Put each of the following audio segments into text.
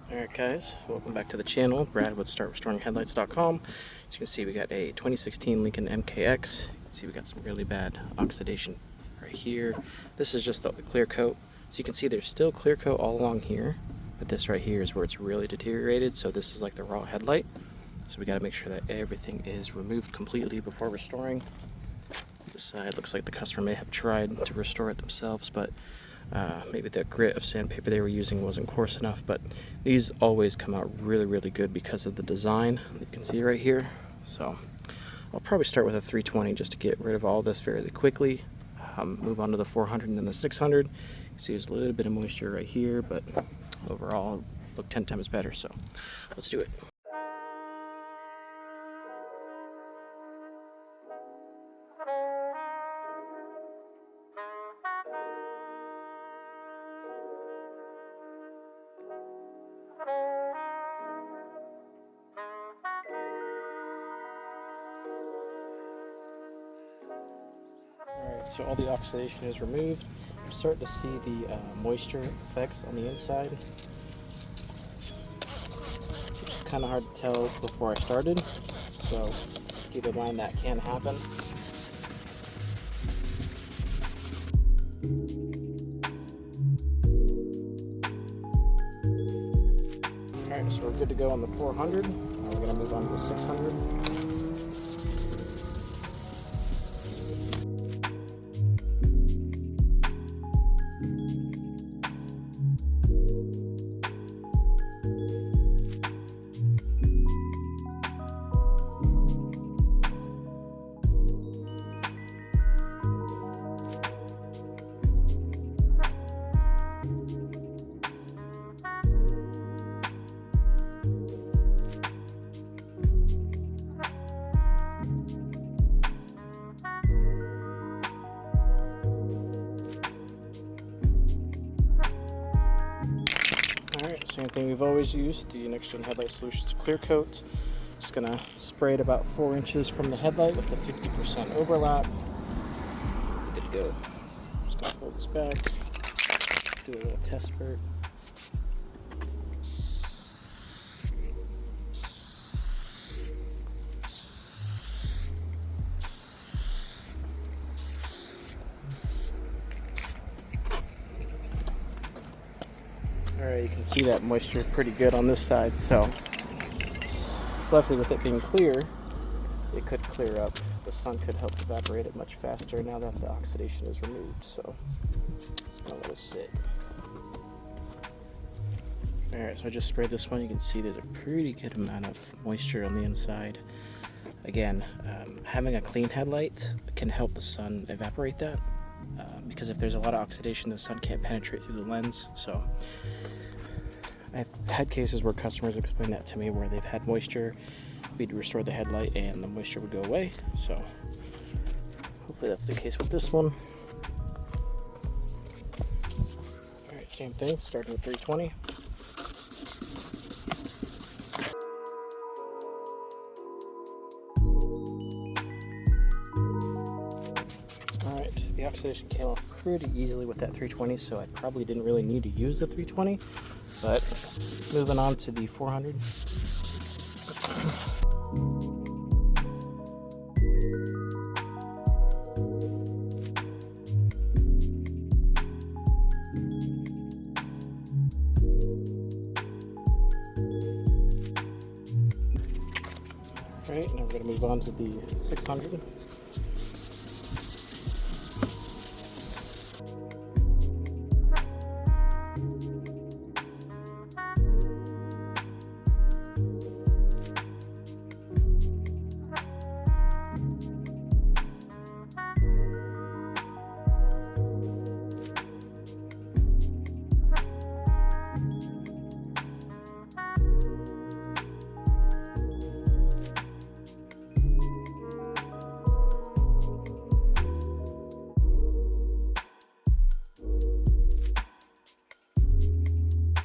Alright guys, welcome back to the channel. Brad with StartRestoringHeadlights.com. As you can see, we got a 2016 Lincoln MKX. You can see we got some really bad oxidation right here. This is just the clear coat. So you can see there's still clear coat all along here, but this right here is where it's really deteriorated. So this is like the raw headlight. So we got to make sure that everything is removed completely before restoring. This side looks like the customer may have tried to restore it themselves, but maybe the grit of sandpaper they were using wasn't coarse enough. But these always come out really good because of the design that you can see right here. So I'll probably start with a 320 just to get rid of all this fairly quickly. Move on to the 400 and then the 600. You see there's a little bit of moisture right here, but overall it'll look 10 times better. So let's do it. Alright, so all the oxidation is removed. I'm starting to see the moisture effects on the inside, which is kind of hard to tell before I started, so keep in mind that can happen. Alright, so we're good to go on the 400. Now we're going to move on to the 600. Alright, same thing we've always used, the NextGen Headlight Solutions Clear Coat. Just going to spray it about 4 inches from the headlight with the 50% overlap. Good to go. So just going to pull this back, do a little test spurt. Alright, you can see that moisture pretty good on this side, so luckily with it being clear, it could clear up. The sun could help evaporate it much faster now that the oxidation is removed, so just gonna let it sit. Alright, so I just sprayed this one. You can see there's a pretty good amount of moisture on the inside. Again, having a clean headlight can help the sun evaporate that. Because if there's a lot of oxidation, the sun can't penetrate through the lens. So I've had cases where customers explain that to me, where they've had moisture, we'd restore the headlight and the moisture would go away. So hopefully that's the case with this one. Alright, same thing, starting with 320. The oxidation came off pretty easily with that 320, so I probably didn't really need to use the 320, but moving on to the 400. Alright, now we're going to move on to the 600.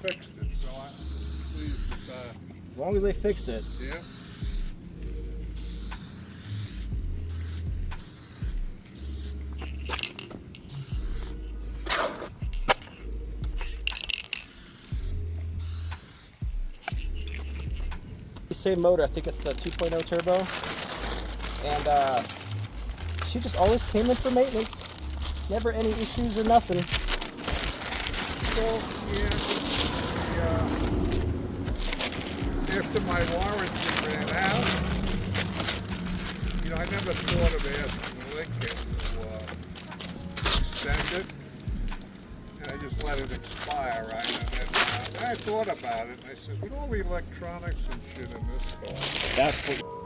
Fixed it, so I'm pleased that, As long as they fixed it. yeah. same motor. I think it's the 2.0 turbo. And she just always came in for maintenance. Never any issues or nothing. So, after my warranty ran out, I never thought of asking Lincoln to extend it. And I just let it expire, right? And then I thought about it, and I said, with all the electronics and shit in this car, That's what